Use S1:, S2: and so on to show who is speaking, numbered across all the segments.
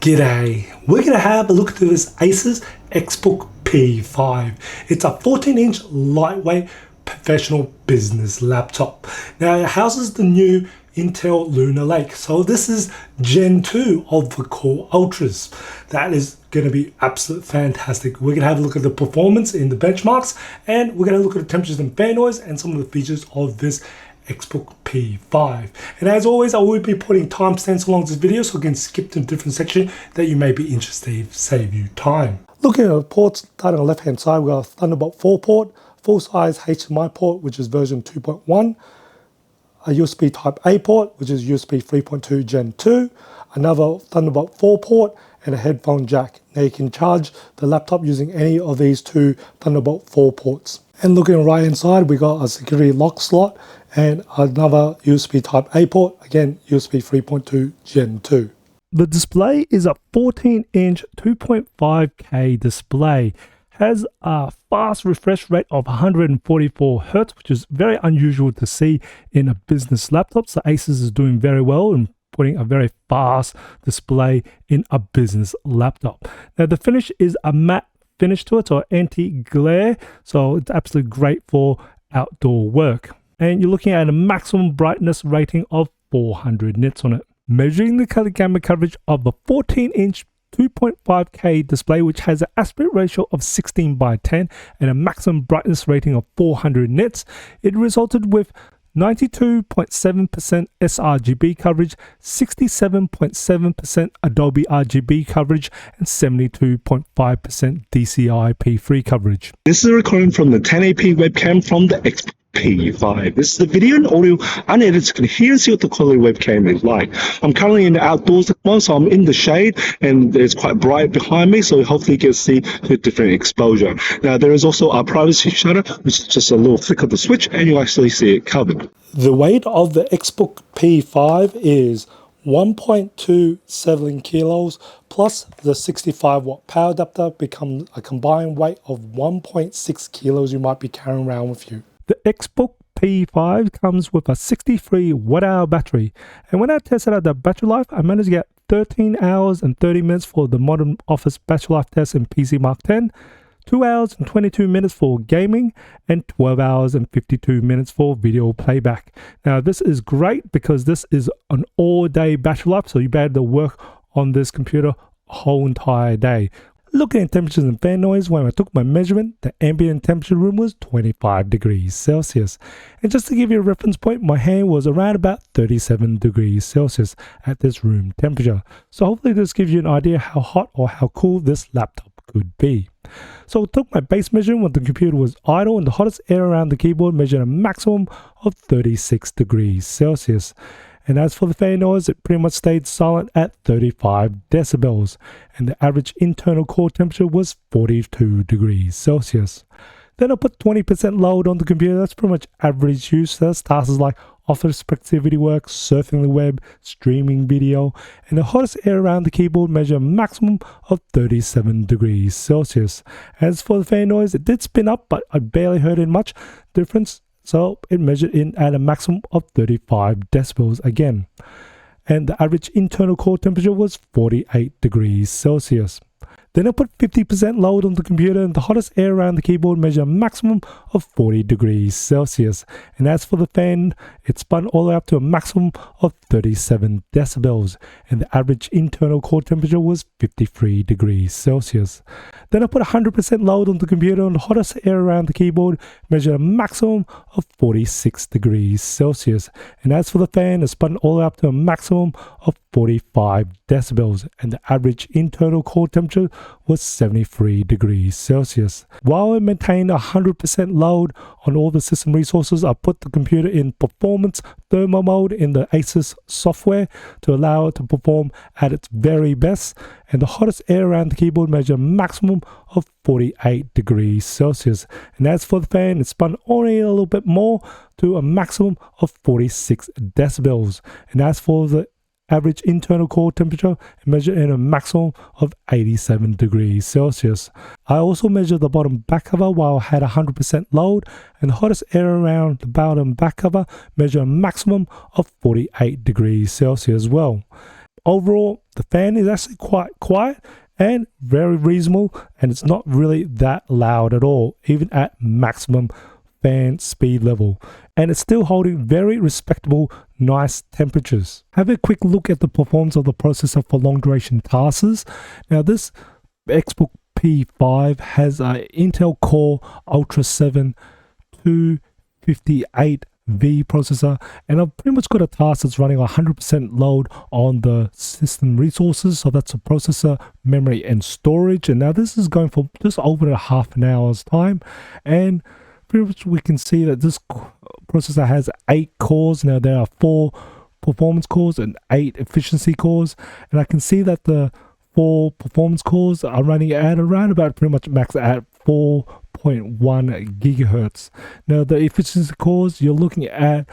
S1: G'day, we're going to have a look at this Asus ExpertBook P5. It's a 14-inch lightweight professional business laptop. Now it houses the new Intel Lunar Lake, so this is Gen 2 of the Core Ultras. That is going to be absolutely fantastic. We're going to have a look at the performance in the benchmarks, and we're going to look at the temperatures and fan noise and some of the features of this ExpertBook P5. And as always, I will be putting timestamps along this video so you can skip to a different section that you may be interested in, save you time. Looking at the ports, starting on the left hand side, we've got a Thunderbolt 4 port, full size HDMI port, which is version 2.1, a USB Type A port, which is USB 3.2 Gen 2, another Thunderbolt 4 port, and a headphone jack. Now you can charge the laptop using any of these two Thunderbolt 4 ports. And looking on the right hand side, we got a security lock slot and another USB Type A port, again USB 3.2 Gen 2. The display is a 14-inch 2.5K display. Has a fast refresh rate of 144 Hz, which is very unusual to see in a business laptop. So Asus is doing very well in putting a very fast display in a business laptop. Now the finish is a matte finish to it, or anti-glare, so it's absolutely great for outdoor work. And you're looking at a maximum brightness rating of 400 nits on it. Measuring the color gamma coverage of the 14-inch 2.5K display, which has an aspect ratio of 16:10 and a maximum brightness rating of 400 nits, it resulted with 92.7% sRGB coverage, 67.7% Adobe RGB coverage, and 72.5% DCI P3 coverage.
S2: This is a recording from the 1080p webcam from the ExpertBook P5. This is the video and audio unedited, so you can hear and see what the quality webcam is like. I'm currently in the outdoors at the moment, so I'm in the shade and it's quite bright behind me, so hopefully you can see the different exposure. Now there is also a privacy shutter, which is just a little flick of the switch and you actually see it covered.
S1: The weight of the ExpertBook P5 is 1.27 kilos plus the 65 watt power adapter becomes a combined weight of 1.6 kilos you might be carrying around with you. The ExpertBook P5 comes with a 63 watt-hour battery, and when I tested out the battery life, I managed to get 13 hours and 30 minutes for the Modern Office battery life test in PC Mark X, 2 hours and 22 minutes for gaming, and 12 hours and 52 minutes for video playback. Now this is great because this is an all-day battery life, so you'll be able to work on this computer a whole entire day. Looking at temperatures and fan noise, when I took my measurement, the ambient temperature room was 25 degrees Celsius. And just to give you a reference point, my hand was around about 37 degrees Celsius at this room temperature. So hopefully this gives you an idea how hot or how cool this laptop could be. So I took my base measurement when the computer was idle, and the hottest air around the keyboard measured a maximum of 36 degrees Celsius. And as for the fan noise, it pretty much stayed silent at 35 decibels, and the average internal core temperature was 42 degrees Celsius. Then I put 20% load on the computer. That's pretty much average use. That's tasks like office productivity work, surfing the web, streaming video, and the hottest air around the keyboard measured a maximum of 37 degrees Celsius. As for the fan noise, it did spin up, but I barely heard it much difference. So it measured in at a maximum of 35 decibels again. And the average internal core temperature was 48 degrees Celsius. Then I put 50% load on the computer, and the hottest air around the keyboard measured a maximum of 40 degrees Celsius. And as for the fan, it spun all the way up to a maximum of 37 decibels, and the average internal core temperature was 53 degrees Celsius. Then I put 100% load on the computer, and the hottest air around the keyboard measured a maximum of 46 degrees Celsius. And as for the fan, it spun all the way up to a maximum of 45 decibels, and the average internal core temperature was 73 degrees Celsius. While I maintained 100% load on all the system resources, I put the computer in performance thermal mode in the Asus software to allow it to perform at its very best, and the hottest air around the keyboard measured a maximum of 48 degrees Celsius. And as for the fan, it spun only a little bit more to a maximum of 46 decibels. And as for the average internal core temperature, measured in a maximum of 87 degrees Celsius. I also measured the bottom back cover while I had 100% load, and the hottest air around the bottom back cover measured a maximum of 48 degrees Celsius as well. Overall, the fan is actually quite quiet and very reasonable, and it's not really that loud at all, even at maximum fan speed level. And it's still holding very respectable, nice temperatures. Have a quick look at the performance of the processor for long duration tasks. Now this ExpertBook P5 has an Intel Core Ultra 7 258V processor, and I've pretty much got a task that's running 100% load on the system resources, so that's the processor, memory and storage. And now this is going for just over a half an hour's time, and pretty much we can see that this processor has 8 cores. Now there are 4 performance cores and 8 efficiency cores, and I can see that the 4 performance cores are running at around about pretty much max at 4.1 gigahertz. Now the efficiency cores, you're looking at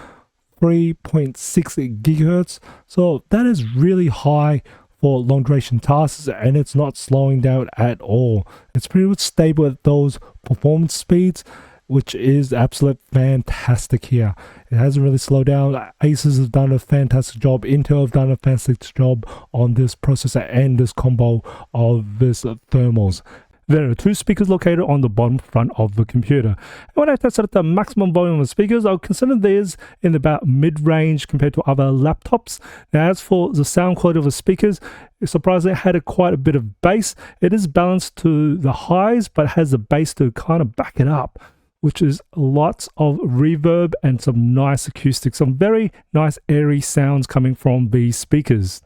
S1: 3.6 gigahertz, so that is really high for long duration tasks, and it's not slowing down at all. It's pretty much stable at those performance speeds, which is absolute fantastic here. It hasn't really slowed down. Asus has done a fantastic job. Intel have done a fantastic job on this processor and this combo of this thermals. There are 2 speakers located on the bottom front of the computer. And when I tested at the maximum volume of speakers, I would consider these in about mid-range compared to other laptops. Now, as for the sound quality of the speakers, surprisingly, it had quite a bit of bass. It is balanced to the highs, but it has the bass to kind of back it up, which is lots of reverb and some nice acoustics, some very nice airy sounds coming from these speakers.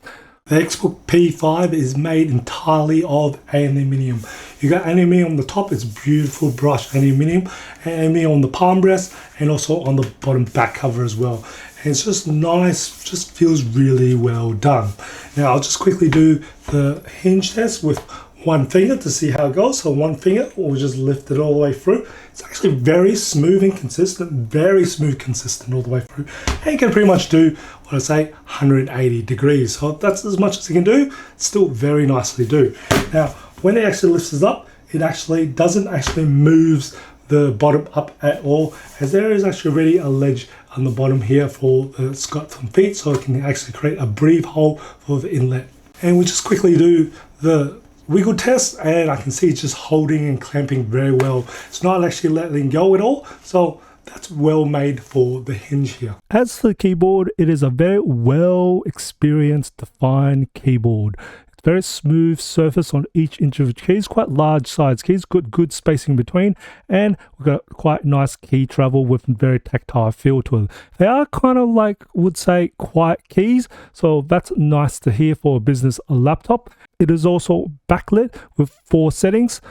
S1: The ExpertBook P5 is made entirely of aluminium. You got aluminium on the top, it's beautiful brushed aluminium, and aluminium on the palm rest, and also on the bottom back cover as well. And it's just nice, just feels really well done. Now I'll just quickly do the hinge test with one finger to see how it goes. So one finger, we'll just lift it all the way through. It's actually very smooth and consistent, very smooth, consistent all the way through. And you can pretty much do what I say, 180 degrees. So that's as much as you can do. Still very nicely do. Now, when it actually lifts it up, it actually doesn't actually move the bottom up at all, as there is actually already a ledge on the bottom here for it's got some feet, so it can actually create a breathe hole for the inlet. And we just quickly do the wiggle test, and I can see it's just holding and clamping very well. It's not actually letting go at all, so that's well made for the hinge here. As for the keyboard, it is a very well experienced defined keyboard. It's very smooth surface on each inch of the keys, quite large size keys, good spacing between, and we've got quite nice key travel with very tactile feel to it. They are kind of like, would say, quiet keys, so that's nice to hear for a business laptop. It is also backlit with 4 settings: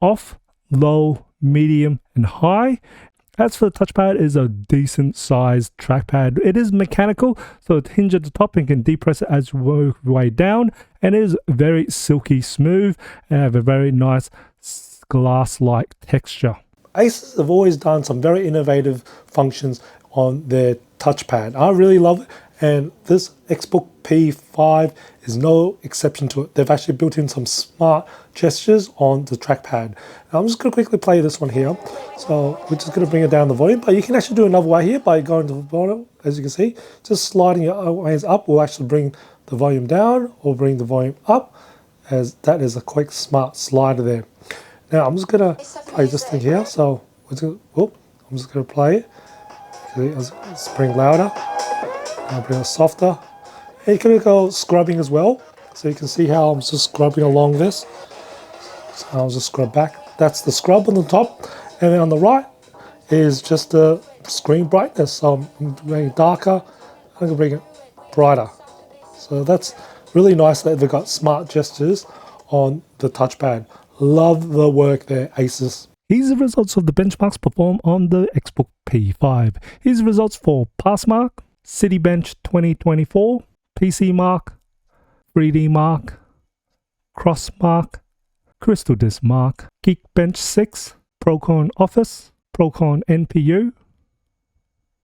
S1: off, low, medium, and high. As for the touchpad, it is a decent sized trackpad. It is mechanical, so it's hinged at the top and can depress it as you work your way down. And it is very silky smooth and have a very nice glass-like texture. Asus have always done some very innovative functions on their touchpad. I really love it, and this ExpertBook P5 is no exception to it. They've actually built in some smart gestures on the trackpad. Now, I'm just going to quickly play this one here. So we're just going to bring it down the volume, but you can actually do another way here by going to the bottom. As you can see, just sliding your hands up will actually bring the volume down or bring the volume up, as that is a quick smart slider there. Now I'm just going to play this thing here. So I'm just going to play it. Let's bring louder. I'll bring it softer. And you can go scrubbing as well. So you can see how I'm just scrubbing along this. So I'll just scrub back. That's the scrub on the top. And then on the right is just the screen brightness. So I'm making it darker. I'm going to bring it brighter. So that's really nice that they've got smart gestures on the touchpad. Love the work there, Asus. Here's the results of the benchmarks performed on the ExpertBook P5. Here's the results for PassMark, Citybench 2024, PC Mark, 3D Mark, Crossmark, Crystal Disk Mark, Geekbench 6, Procon Office, Procon NPU,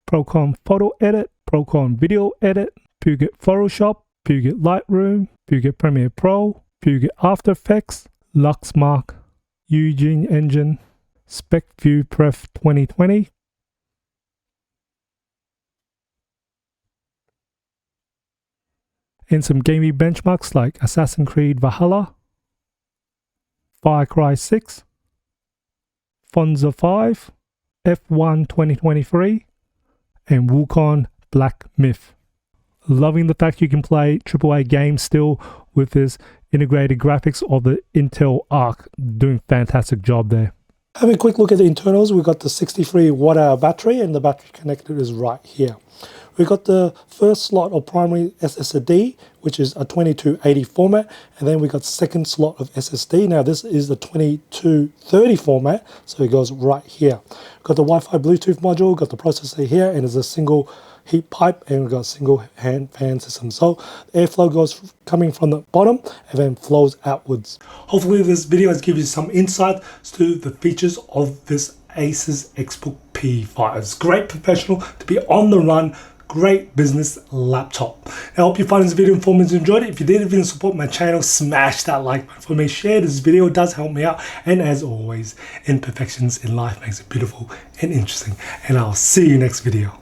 S1: Procon Photo Edit, Procon Video Edit, Puget Photoshop, Puget Lightroom, Puget Premiere Pro, Puget After Effects, Luxmark, Eugene Engine, SpecView Pref 2020, and some gaming benchmarks like Assassin's Creed Valhalla, Far Cry 6, Forza 5, F1 2023, and Wukong Black Myth. Loving the fact you can play AAA games still with this integrated graphics of the Intel Arc. Doing fantastic job there. Having a quick look at the internals, we've got the 63 watt-hour battery, and the battery connector is right here. We've got the first slot of primary SSD, which is a 2280 format, and then we've got second slot of SSD. Now this is the 2230 format, so it goes right here. We've got the Wi-Fi Bluetooth module, got the processor here, and there's a single heat pipe, and we've got a single hand fan system. So the airflow goes coming from the bottom and then flows outwards. Hopefully this video has given you some insight to the features of this Asus ExpertBook P5. It's great professional to be on the run, great business laptop. I hope you find this video informative and enjoyed it. If you did, if you didn't support my channel, smash that like button for me. Share this video, it does help me out. And as always, imperfections in life makes it beautiful and interesting. And I'll see you next video.